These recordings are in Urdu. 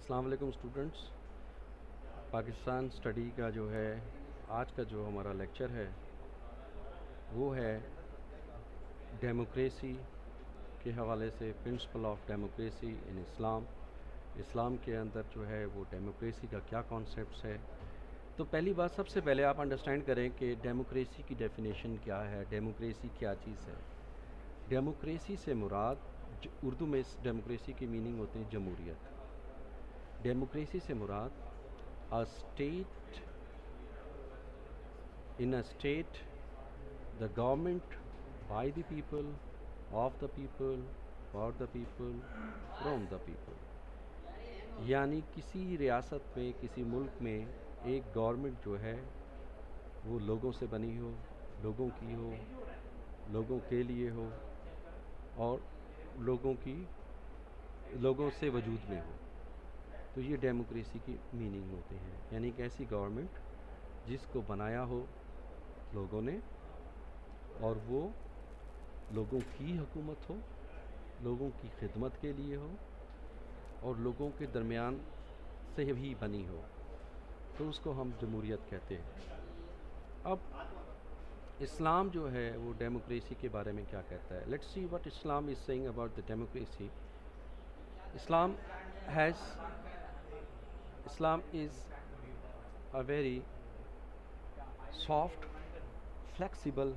السلام علیکم اسٹوڈنٹس. پاکستان اسٹڈی کا جو ہے آج کا جو ہمارا لیکچر ہے وہ ہے ڈیموکریسی کے حوالے سے پرنسپل آف ڈیموکریسی ان اسلام. اسلام کے اندر جو ہے وہ ڈیموکریسی کا کیا کانسیپٹس ہے. تو پہلی بات سب سے پہلے آپ انڈرسٹینڈ کریں کہ ڈیموکریسی کی ڈیفینیشن کیا ہے, ڈیموکریسی کیا چیز ہے. ڈیموکریسی سے مراد اردو میں اس ڈیموکریسی کی میننگ ہوتے ہیں جمہوریت. ڈیموکریسی سے مراد a state in a state the government by the people of the people for the people from the people. یعنی کسی ریاست میں کسی ملک میں ایک گورنمنٹ جو ہے وہ لوگوں سے بنی ہو, لوگوں کی ہو, لوگوں کے لیے ہو اور لوگوں سے وجود میں ہو. تو یہ ڈیموکریسی کی میننگ ہوتے ہیں, یعنی کہ ایسی گورنمنٹ جس کو بنایا ہو لوگوں نے اور وہ لوگوں کی حکومت ہو, لوگوں کی خدمت کے لیے ہو اور لوگوں کے درمیان سے بھی بنی ہو, تو اس کو ہم جمہوریت کہتے ہیں. اب اسلام جو ہے وہ ڈیموکریسی کے بارے میں کیا کہتا ہے. Let's see what Islam is seeing about the democracy. Islam is a very soft, flexible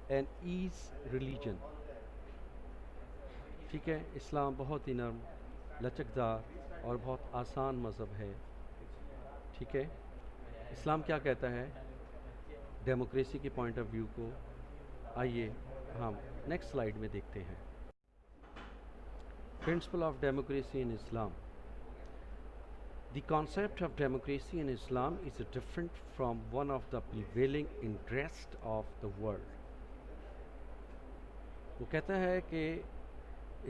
and ease religion. ٹھیک ہے, اسلام بہت ہی نرم, لچکدار اور بہت آسان مذہب ہے. ٹھیک ہے, اسلام کیا کہتا ہے ڈیموکریسی کے پوائنٹ آف ویو کو. آئیے ہم نیکسٹ سلائیڈ میں دیکھتے ہیں. Principle of democracy in Islam. The concept of democracy in Islam is different from one of the prevailing interests of the world. وہ کہتا ہے کہ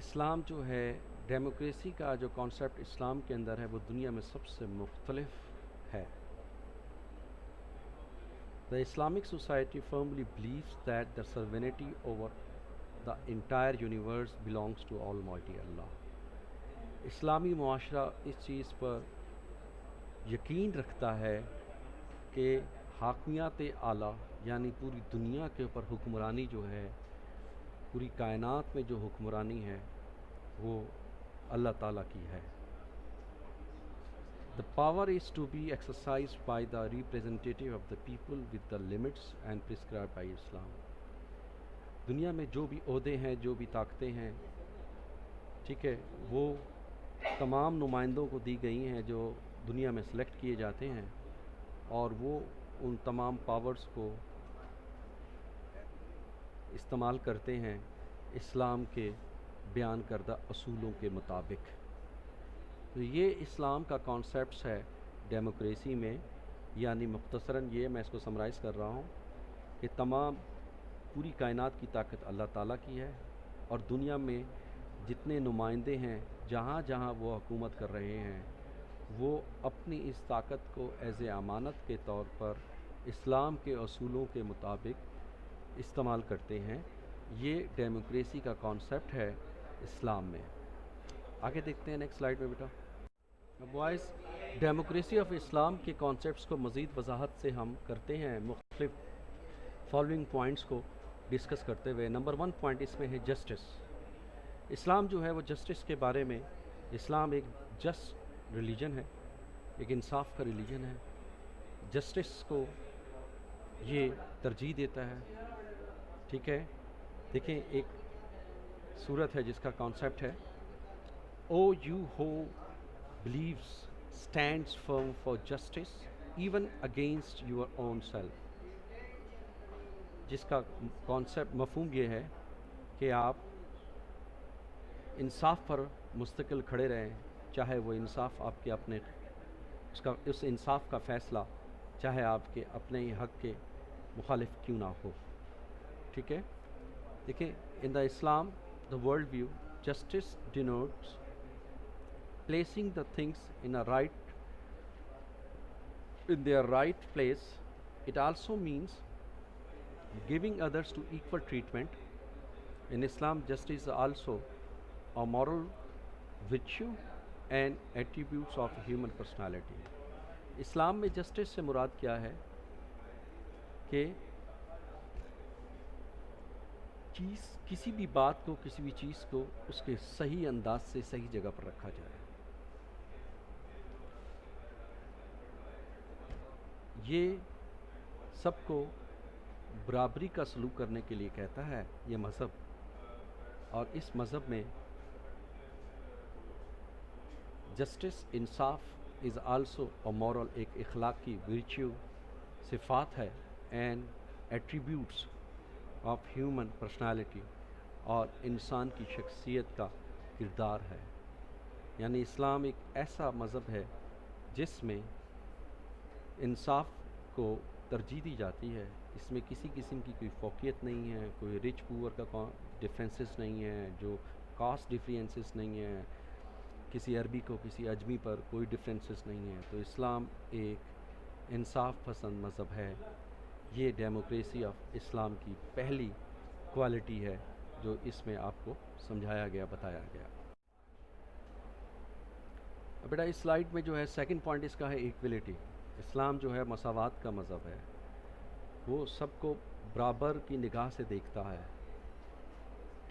اسلام جو ہے ڈیموکریسی کا جو کانسیپٹ اسلام کے اندر ہے وہ دنیا میں سب سے مختلف ہے. The Islamic society firmly believes that the sovereignty over the entire universe belongs to Almighty Allah. اسلامی معاشرہ اس چیز پر یقین رکھتا ہے کہ حاکمیت اعلیٰ یعنی پوری دنیا کے اوپر حکمرانی جو ہے, پوری کائنات میں جو حکمرانی ہے وہ اللہ تعالیٰ کی ہے. The power is to be exercised by the representative of the people with the limits and prescribed by Islam. دنیا میں جو بھی عہدے ہیں, جو بھی طاقتیں ہیں, ٹھیک ہے, وہ تمام نمائندوں کو دی گئی ہیں جو دنیا میں سلیکٹ کیے جاتے ہیں, اور وہ ان تمام پاورز کو استعمال کرتے ہیں اسلام کے بیان کردہ اصولوں کے مطابق. تو یہ اسلام کا کانسیپٹس ہے ڈیموکریسی میں. یعنی مختصراً یہ میں اس کو سمرائز کر رہا ہوں کہ پوری کائنات کی طاقت اللہ تعالیٰ کی ہے, اور دنیا میں جتنے نمائندے ہیں جہاں جہاں وہ حکومت کر رہے ہیں وہ اپنی اس طاقت کو ایز اے امانت کے طور پر اسلام کے اصولوں کے مطابق استعمال کرتے ہیں. یہ ڈیموکریسی کا کانسیپٹ ہے اسلام میں. آگے دیکھتے ہیں نیکسٹ سلائیڈ میں بیٹا. بوائز, ڈیموکریسی آف اسلام کے کانسیپٹس کو مزید وضاحت سے ہم کرتے ہیں مختلف فالوئنگ پوائنٹس کو ڈسکس کرتے ہوئے. نمبر 1 پوائنٹ اس میں ہے جسٹس. اسلام جو ہے وہ جسٹس کے بارے میں, اسلام ایک جسٹ ریلیجن ہے, ایک انصاف کا ریلیجن ہے. جسٹس کو یہ ترجیح دیتا ہے. ٹھیک ہے, دیکھیں ایک صورت ہے جس کا کانسیپٹ ہے O you who believes stands firm for justice even against your own self. جس کا کانسیپٹ مفہوم یہ ہے کہ آپ انصاف پر مستقل کھڑے رہیں, چاہے وہ انصاف آپ کے اپنے اس انصاف کا فیصلہ چاہے آپ کے اپنے ہی حق کے مخالف کیوں نہ ہو. ٹھیک ہے, دیکھیں in the Islam the world view justice denotes placing the things in their right place. It also means giving others to equal treatment. In Islam, justice is also a moral virtue and attributes of human personality. اسلام میں جسٹس سے مراد کیا ہے کہ کسی بھی بات کو، کسی بھی چیز کو اس کے صحیح انداز سے صحیح جگہ پر رکھا جائے. یہ سب کو برابری کا سلوک کرنے کے لیے کہتا ہے یہ مذہب. اور اس مذہب میں جسٹس، انصاف از آلسو اے مورل، ایک اخلاقی ورچیو صفات ہے، and attributes of human personality, اور انسان کی شخصیت کا کردار ہے. یعنی اسلام ایک ایسا مذہب ہے جس میں انصاف کو ترجیح دی جاتی ہے. اس میں کسی قسم کی کوئی فوقیت نہیں ہے، کوئی رچ پور کا ڈفرینسز نہیں ہے، جو کاسٹ ڈفرینسز نہیں ہے، کسی عربی کو کسی اجمی پر کوئی ڈفرینسز نہیں ہے. تو اسلام ایک انصاف پسند مذہب ہے. یہ ڈیموکریسی آف اسلام کی پہلی کوالٹی ہے جو اس میں آپ کو سمجھایا گیا، بتایا گیا. بیٹا اس سلائیڈ میں جو ہے سیکنڈ پوائنٹ اس کا ہے ایکویلٹی. اسلام جو ہے مساوات کا مذہب ہے، وہ سب کو برابر کی نگاہ سے دیکھتا ہے.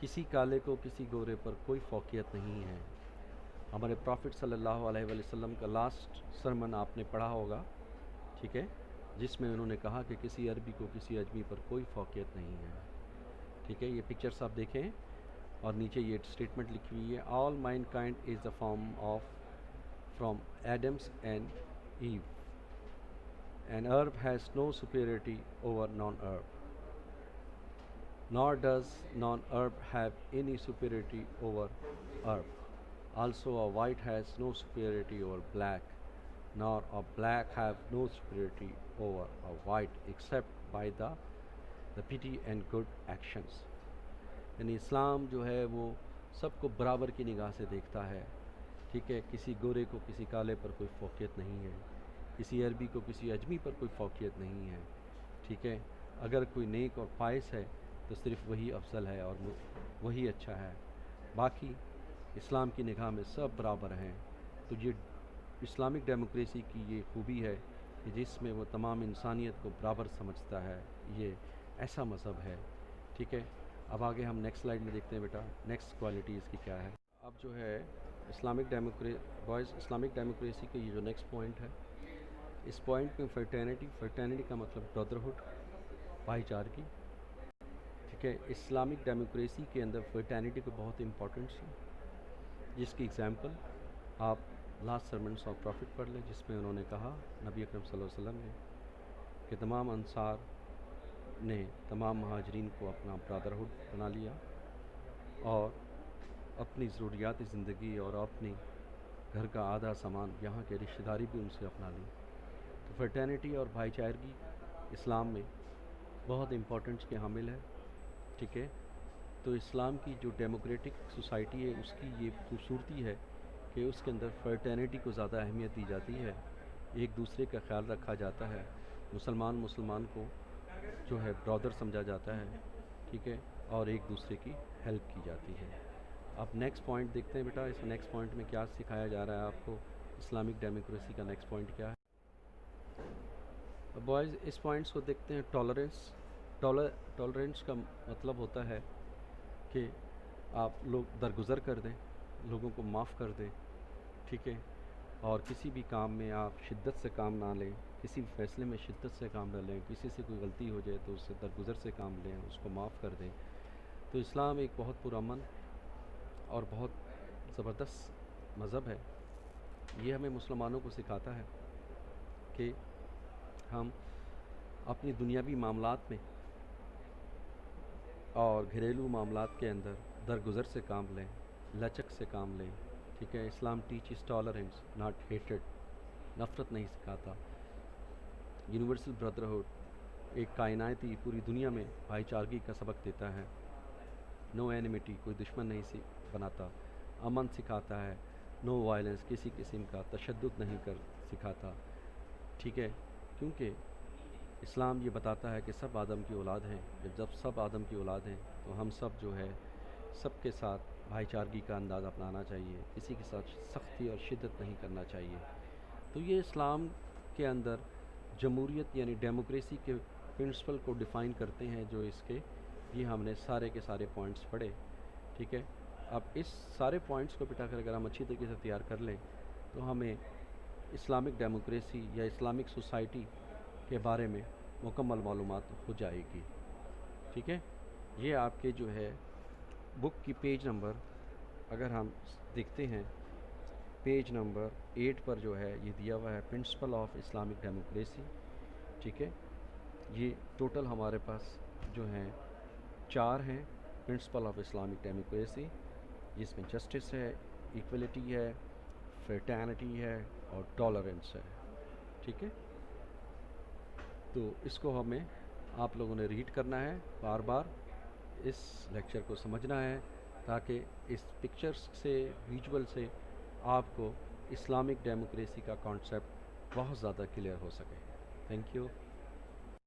کسی کالے کو کسی گورے پر کوئی فوقیت نہیں ہے. ہمارے پروفٹ صلی اللہ علیہ وآلہ وسلم کا لاسٹ سرمن آپ نے پڑھا ہوگا، ٹھیک ہے، جس میں انہوں نے کہا کہ کسی عربی کو کسی اجمی پر کوئی فوقیت نہیں ہے. ٹھیک ہے، یہ پکچرس آپ دیکھیں اور نیچے یہ اسٹیٹمنٹ لکھی ہوئی ہے: all mankind is the form of from Adams and Eve, and Arab has no superiority over non-herb, nor does non-herb have any superiority over herb. Also a white has no superiority over black, nor a black have no superiority over a white except by the pity and good actions. یعنی اسلام جو ہے وہ سب کو برابر کی نگاہ سے دیکھتا ہے. ٹھیک ہے، کسی گورے کو کسی کالے پر کوئی فوقیت نہیں ہے، کسی عربی کو کسی اجمی پر کوئی فوقیت نہیں ہے. ٹھیک ہے، اگر کوئی نیک اور پائس ہے تو صرف وہی افضل ہے اور وہی اچھا ہے، باقی اسلام کی نگاہ میں سب برابر ہیں. تو یہ اسلامک ڈیموکریسی کی یہ خوبی ہے کہ جس میں وہ تمام انسانیت کو برابر سمجھتا ہے. یہ ایسا مذہب ہے. ٹھیک ہے، اب آگے ہم نیکسٹ سلائیڈ میں دیکھتے ہیں بیٹا نیکسٹ کوالٹی اس کی کیا ہے. اب جو ہے اسلامک ڈیموکریسی کا یہ جو نیکسٹ پوائنٹ ہے، اس پوائنٹ میں فرٹرنیٹی کا مطلب برادرہڈ، بھائی چارگی. ٹھیک ہے، اسلامک ڈیموکریسی کے اندر فرٹرنیٹی کو بہت امپورٹنس ہے، جس کی ایگزامپل آپ لاسٹ سرمنس آف پروفٹ پڑھ لیں، جس میں انہوں نے کہا، نبی اکرم صلی اللہ علیہ وسلم نے، کہ تمام انصار نے تمام مہاجرین کو اپنا برادرہڈ بنا لیا اور اپنی ضروریات زندگی اور اپنی گھر کا آدھا سامان، یہاں کے رشتہ داری بھی ان سے اپنا لی. تو فرٹرنیٹی اور بھائی چارگی اسلام میں بہت امپورٹنس کے حامل ہے. ٹھیک ہے، تو اسلام کی جو ڈیموکریٹک سوسائٹی ہے اس کی یہ خوبصورتی ہے کہ اس کے اندر فرٹرنیٹی کو زیادہ اہمیت دی جاتی ہے، ایک دوسرے کا خیال رکھا جاتا ہے، مسلمان کو جو ہے برادر سمجھا جاتا ہے. ٹھیک ہے، اور ایک دوسرے کی ہیلپ کی جاتی ہے. اب نیکسٹ پوائنٹ دیکھتے ہیں بیٹا، اس نیکسٹ پوائنٹ میں کیا سکھایا جا رہا ہے آپ کو. اسلامک ڈیموکریسی کا نیکسٹ پوائنٹ کیا ہے؟ بوائز اس پوائنٹس کو دیکھتے ہیں. ٹالرنس کا مطلب ہوتا ہے کہ آپ لوگ درگزر کر دیں، لوگوں کو معاف کر دیں. ٹھیک ہے، اور کسی بھی کام میں آپ شدت سے کام نہ لیں، کسی بھی فیصلے میں شدت سے کام نہ لیں. کسی سے کوئی غلطی ہو جائے تو اس سے درگزر سے کام لیں، اس کو معاف کر دیں. تو اسلام ایک بہت پرامن اور بہت زبردست مذہب ہے. یہ ہمیں مسلمانوں کو سکھاتا ہے کہ ہم اپنی دنیاوی معاملات میں اور گھریلو معاملات کے اندر درگزر سے کام لیں، لچک سے کام لیں. ٹھیک ہے، اسلام ٹیچز ٹالرنس ناٹ ہیٹڈ، نفرت نہیں سکھاتا. یونیورسل برادرہڈ ایک کائناتی پوری دنیا میں بھائی چارگی کا سبق دیتا ہے. نو اینیمیٹی، کوئی دشمن نہیں بناتا. امن سکھاتا ہے. نو وائلنس، کسی قسم کا تشدد نہیں سکھاتا. ٹھیک ہے، کیونکہ اسلام یہ بتاتا ہے کہ سب آدم کی اولاد ہیں. جب سب آدم کی اولاد ہیں تو ہم سب جو ہے سب کے ساتھ بھائی چارگی کا انداز اپنانا چاہیے، کسی کے ساتھ سختی اور شدت نہیں کرنا چاہیے۔ تو یہ اسلام کے اندر جمہوریت یعنی ڈیموکریسی کے پرنسپل کو ڈیفائن کرتے ہیں، جو اس کے یہ ہم نے سارے کے سارے پوائنٹس پڑھے، ٹھیک ہے۔ اب اس سارے پوائنٹس کو بٹا کر اگر ہم اچھی طریقے سے تیار کر لیں تو ہمیں اسلامک ڈیموکریسی یا اسلامک سوسائٹی کے بارے میں مکمل معلومات ہو جائے گی، ٹھیک ہے۔ یہ آپ کے جو ہے بک کی پیج نمبر اگر ہم دیکھتے ہیں، پیج نمبر 8 پر جو ہے یہ دیا ہوا ہے پرنسپل آف اسلامک ڈیموکریسی، ٹھیک ہے۔ یہ ٹوٹل ہمارے پاس جو ہیں 4 ہیں پرنسپل آف اسلامک ڈیموکریسی، جس میں جسٹس ہے، ایکولیٹی ہے، فریٹرنٹی ہے اور ٹالرنس ہے، ٹھیک ہے۔ تو اس کو ہمیں آپ لوگوں نے ریڈ کرنا ہے بار بار، اس لیکچر کو سمجھنا ہے، تاکہ اس پکچرز سے، ویژول سے آپ کو اسلامک ڈیموکریسی کا کانسیپٹ بہت زیادہ کلیئر ہو سکے۔ Thank you.